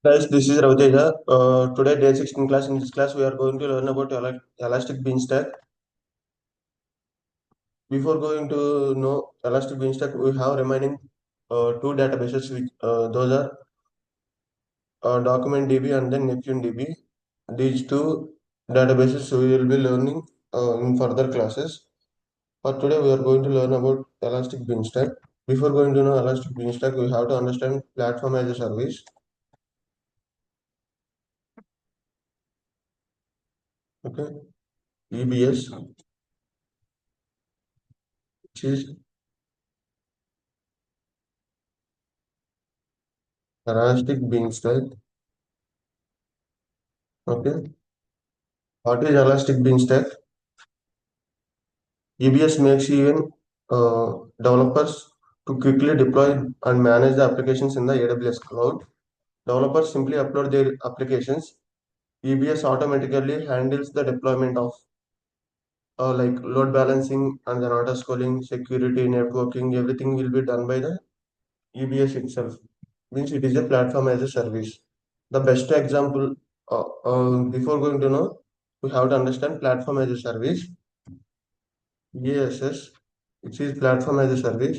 Guys, this is Raviteja. Today, day 16 class. In this class, we are going to learn about Elastic Beanstalk. Before going to know Elastic Beanstalk, we have remaining two databases, which those are Document DB and then Neptune DB. These two databases we will be learning in further classes. But today, we are going to learn about Elastic Beanstalk. Before going to know Elastic Beanstalk, we have to understand platform as a service. Okay, EBS, which is Elastic Beanstalk. Okay. What is Elastic Beanstalk? EBS makes even developers to quickly deploy and manage the applications in the AWS cloud. Developers simply upload their applications. EBS automatically handles the deployment of like load balancing and then auto scaling, security, networking. Everything will be done by the EBS itself. Means it is a platform as a service. The best example, before going to know, we have to understand platform as a service. Yes, it is platform as a service.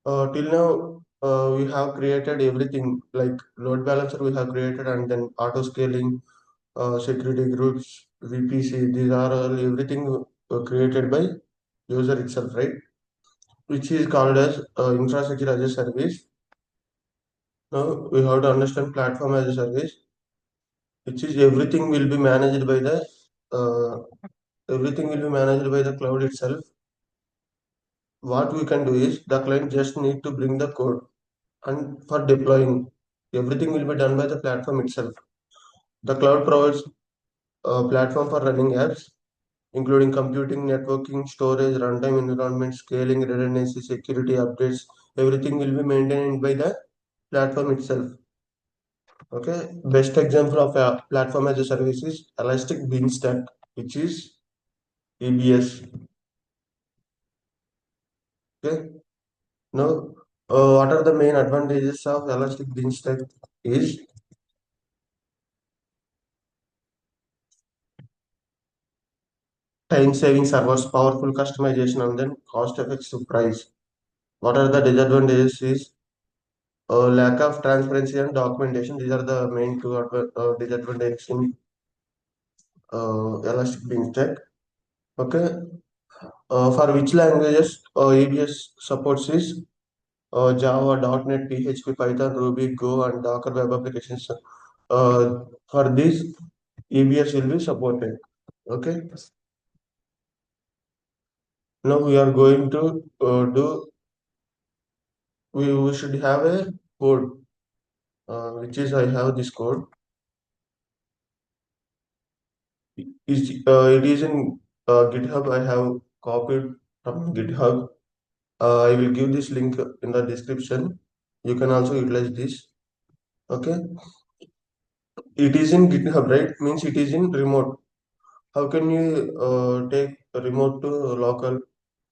Till now, we have created everything like load balancer we have created and then auto scaling, security groups, VPC. These are all everything created by user itself, right? Which is called as infrastructure as a service. Now we have to understand platform as a service, which is uh, everything will be managed by the cloud itself. What we can do is the client just need to bring the code and for deploying everything will be done by the platform itself. The cloud provides a platform for running apps including computing, networking, storage, runtime environment, scaling, redundancy, security updates. Everything will be maintained by the platform itself. Okay, best example of a platform as a service is Elastic Beanstalk, which is EBS. Okay, now what are the main advantages of Elastic Beanstalk is time saving servers, powerful customization, and then cost effective price. What are the disadvantages is lack of transparency and documentation. These are the main two disadvantages in Elastic Beanstalk. Okay, for which languages ABS supports is Java, .NET, PHP, Python, Ruby, Go, and Docker web applications. For these, EBS will be supported. Okay, now we are going to do. We should have a code, which is I have this code. It is in GitHub. I have copied from GitHub. I will give this link in the description. You can also utilize this. Okay, it is in GitHub, right? Means it is in remote. How can you take a remote to local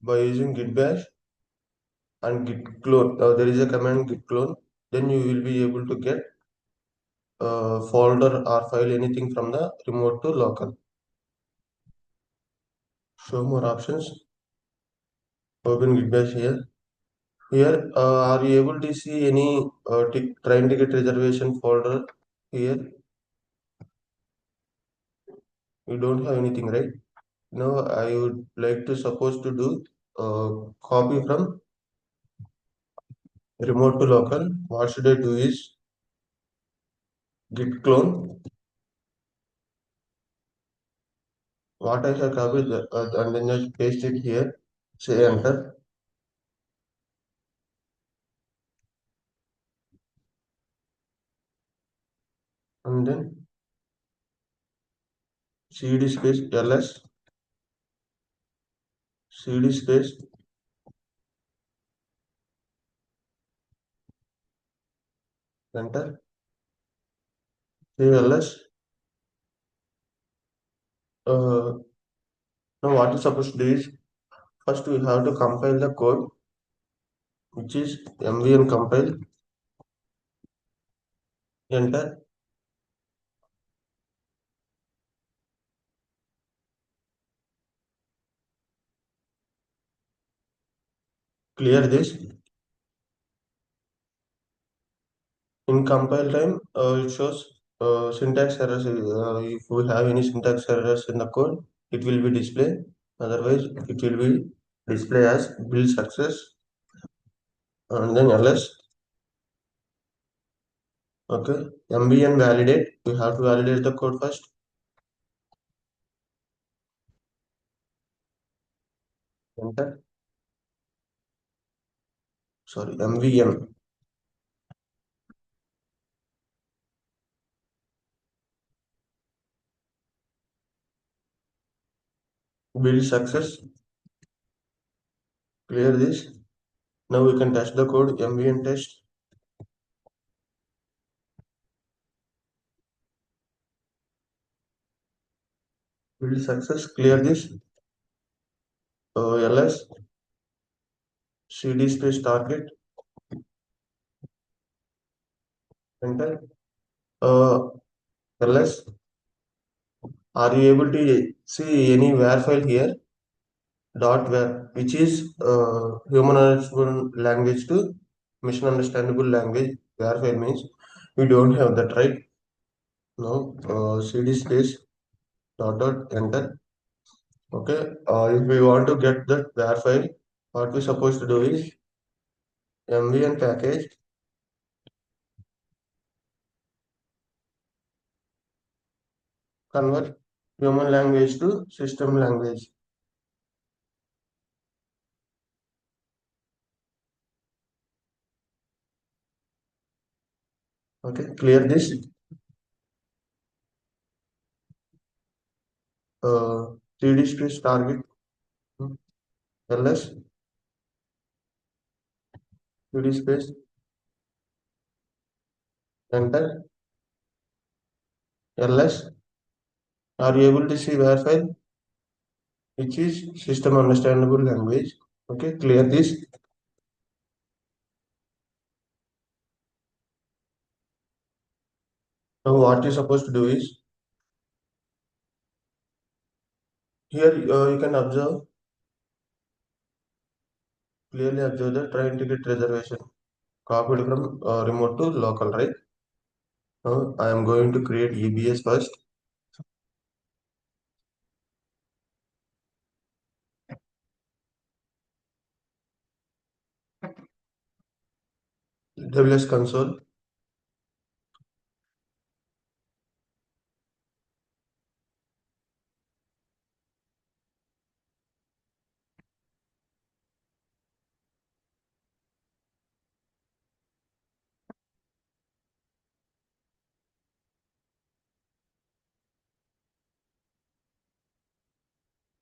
by using git bash and git clone? There is a command git clone. Then you will be able to get folder or file anything from the remote to local. Show more options. Open git bash here. Here, are you able to see any train ticket reservation folder here? You don't have anything, right? Now I would like to suppose to do copy from remote to local. What should I do is git clone what I have copied and then just paste it here. Say enter and then cd space ls cd space enter say ls. Uh, Now what is supposed to do is First, we have to compile the code, which is mvn compile, enter, clear this. In compile time, it shows syntax errors. If we have any syntax errors in the code, it will be displayed. Otherwise, it will be display as build success and then ls. Okay, mbn validate. We have to validate the code first. Enter. Sorry, mvn build success. Clear this. Now we can test the code. Mvn test. Build success. Clear this. ls cd space target. Enter. Uh, ls. Are you able to see any var file here? Dot var, which is human understandable language to machine understandable language. Var file means we don't have that, right? No. Cd space dot dot enter. Okay. If we want to get that var file, what we supposed to do is mvn package convert human language to system language. Okay. Clear this. Cd space target ls cd space enter ls. Are you able to see var file, which is system understandable language? Okay, clear this. Now what you're supposed to do is here you can observe, clearly observe the train ticket reservation copied from remote to local, right? Now I am going to create EBS first. AWS console.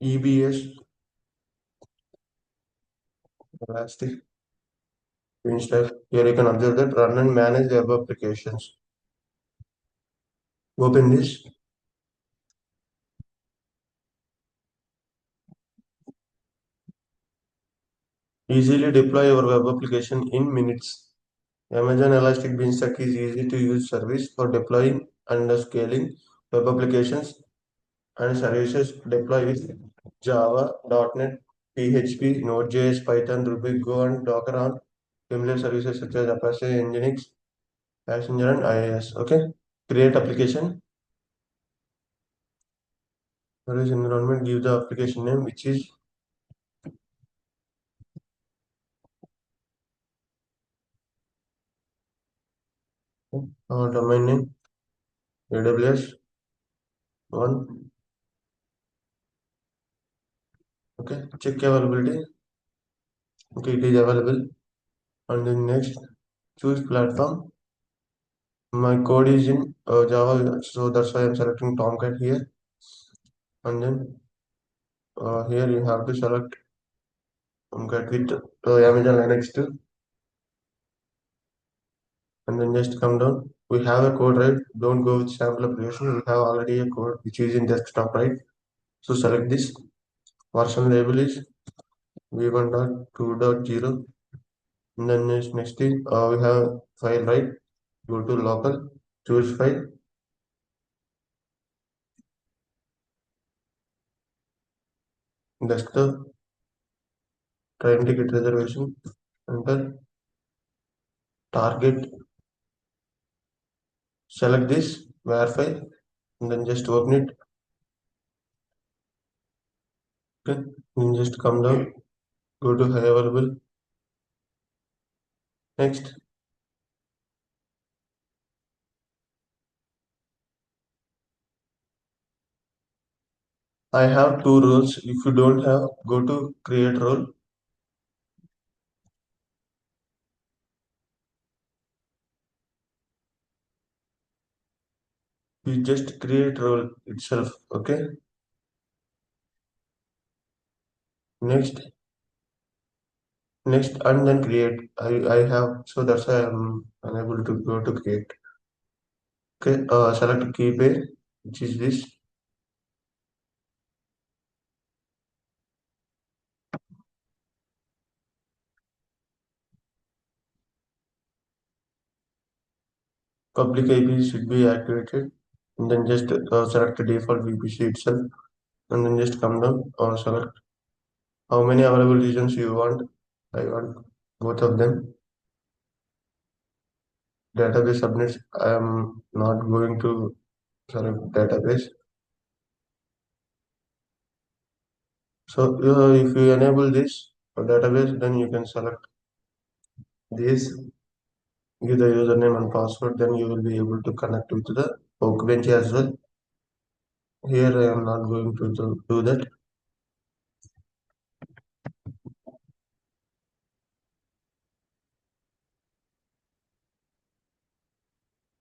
EBS Elastic Beanstalk. Here you can observe that run and manage web applications. Open this. Easily deploy your web application in minutes. Amazon Elastic Beanstalk is easy to use service for deploying and scaling web applications and services. Deploy with Java, .NET, PHP, Node.js, Python, Ruby, Go, and Docker on familiar services such as Apache, Nginx, Passenger, and IIS. Okay, create application. Service environment. Give the application name, which is domain name AWS one. Okay, check availability. Okay, it is available. And then next, choose platform. My code is in Java, so that's why I'm selecting Tomcat here. And then here you have to select Tomcat with Amazon Linux too. And then just come down. We have a code, right? Don't go with sample application. We have already a code which is in desktop, right? So select this. Version label is v1.2.0. And then next thing, we have file, right? Go to local, choose file, desktop, train ticket reservation, enter, target, select this, where file, and then just open it. Okay, then just come down, go to high available. Next, I have two roles. If you don't have, go to create role. You just create role itself. Okay. Next, next, and then create. I have, so that's why I'm unable to go to create. Okay. Select key pair, which is this. Public IP should be activated. And then just select the default VPC itself. And then just come down or select how many available regions you want. I want both of them. Database subnets. I am not going to select database. So if you enable this database, then you can select this, give the username and password, then you will be able to connect with the workbench as well. Here I am not going to do that.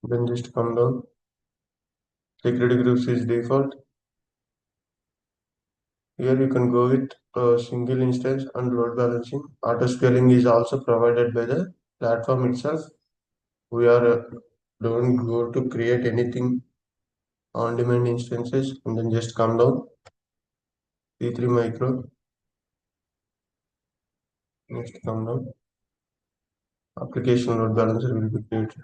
Then just come down. Security groups is default. Here you can go with single instance and load balancing. Auto scaling is also provided by the platform itself. We are don't go to create anything on demand instances, and then just come down. P3 micro. Next come down. Application load balancer will be created.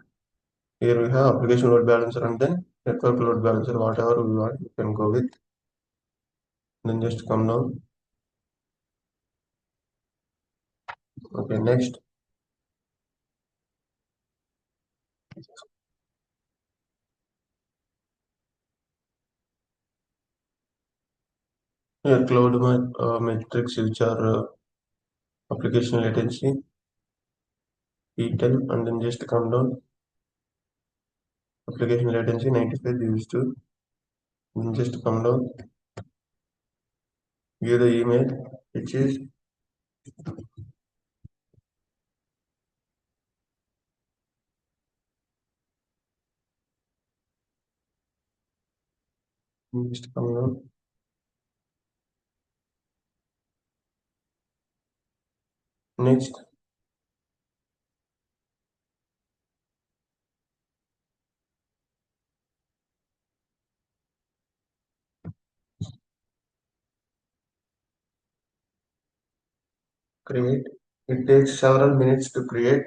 Here we have application load balancer and then network load balancer, whatever we want, you can go with. Then just come down. Okay, next. Here cloud metrics, which are application latency, P10, and then just come down. Application latency 95 used to. Then just come down. Give the email, which is just come down. Next, create. It takes several minutes to create.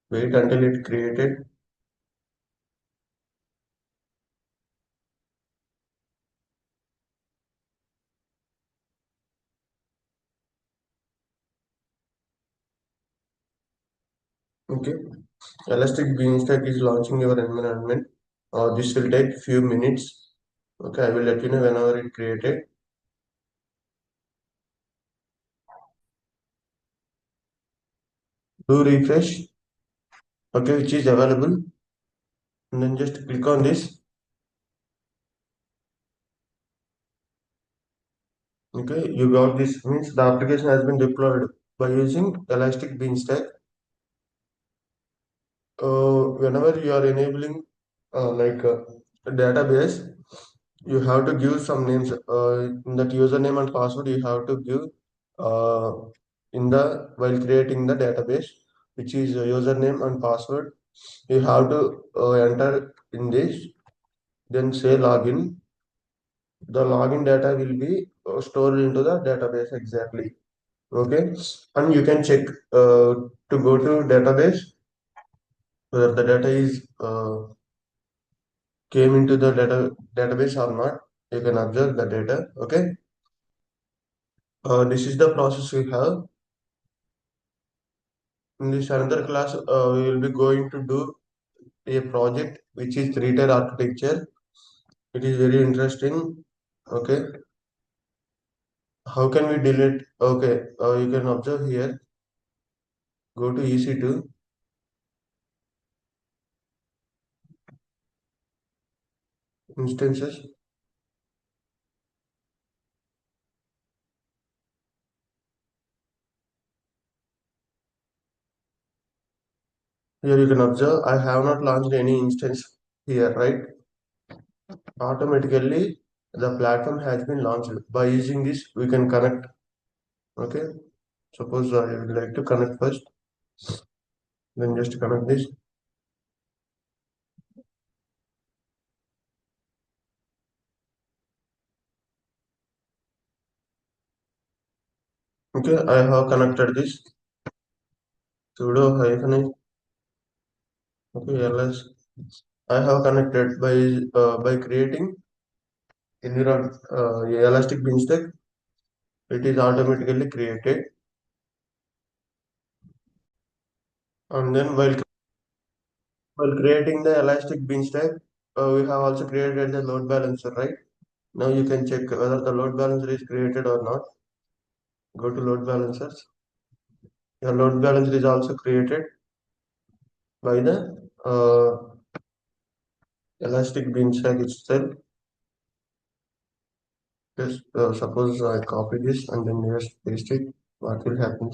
Wait until it created. Okay. Elastic Beanstalk is launching your environment. This will take few minutes. Okay, I will let you know whenever it created. Do refresh. Okay, which is available. And then just click on this. Okay, you got this. Means the application has been deployed by using Elastic Beanstalk. Whenever you are enabling a database, you have to give some names. In that username and password, you have to give uh, in the while creating the database, which is username and password. You have to enter in this, then say login. The login data will be stored into the database exactly. Okay, and you can check to go to database whether the data is came into the database or not. You can observe the data. Okay, this is the process we have. In this another class, we will be going to do a project which is three-tier architecture. It is very interesting. Okay, how can we delete? Okay, you can observe here. Go to EC2 instances. Here you can observe I have not launched any instance here, right? Automatically the platform has been launched. By using this, we can connect. Okay, suppose I would like to connect first, then just connect this. Okay, I have connected this sudo hyphen okay ls. I have connected by creating elastic beanstalk. It is automatically created, and then while creating the elastic beanstalk, we have also created the load balancer, right? Now you can check whether the load balancer is created or not. Go to load balancers. Your load balancer is also created by the elastic beanstalk itself. Just suppose I copy this and then just paste it. What will happen?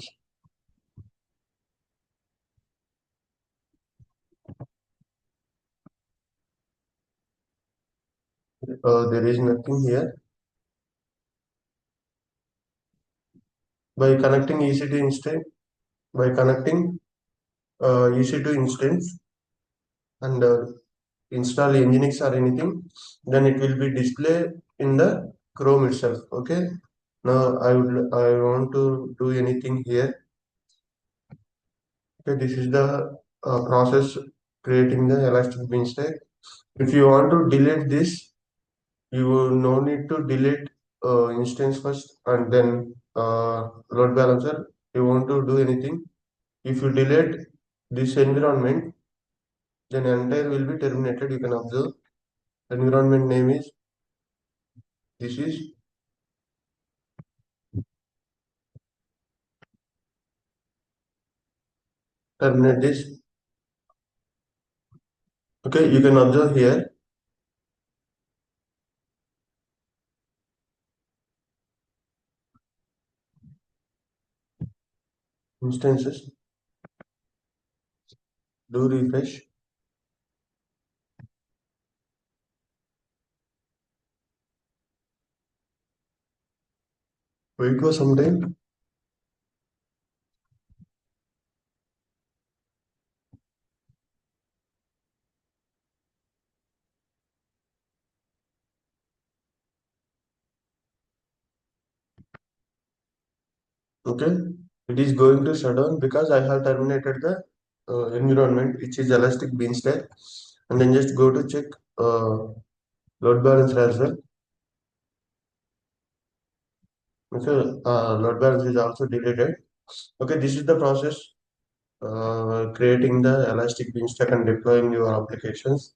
There is nothing here. By connecting EC2 instance, by connecting EC2 instance and install Nginx or anything, then it will be displayed in the Chrome itself. Okay. Now I want to do anything here. Okay, this is the process creating the elastic beanstalk. If you want to delete this, you will no need to delete instance first and then load balancer. You want to do anything. If you delete this environment, then entire will be terminated. You can observe environment name is this is terminate this. Okay, you can observe here instances. Do refresh. Wait for some time. Okay, it is going to shut down because I have terminated the environment which is elastic beanstalk, and then just go to check load balancer as well. Okay, load balancer is also deleted. Okay, this is the process creating the elastic beanstalk and deploying your applications.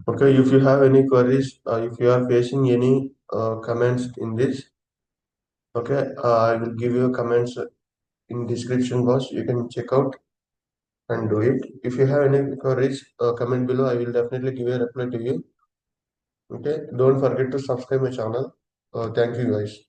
Okay, if you have any queries, if you are facing any comments in this, okay, I will give you comments in description box. You can check out and do it. If you have any queries, comment below. I will definitely give a reply to you. Okay, don't forget to subscribe my channel. Thank you guys.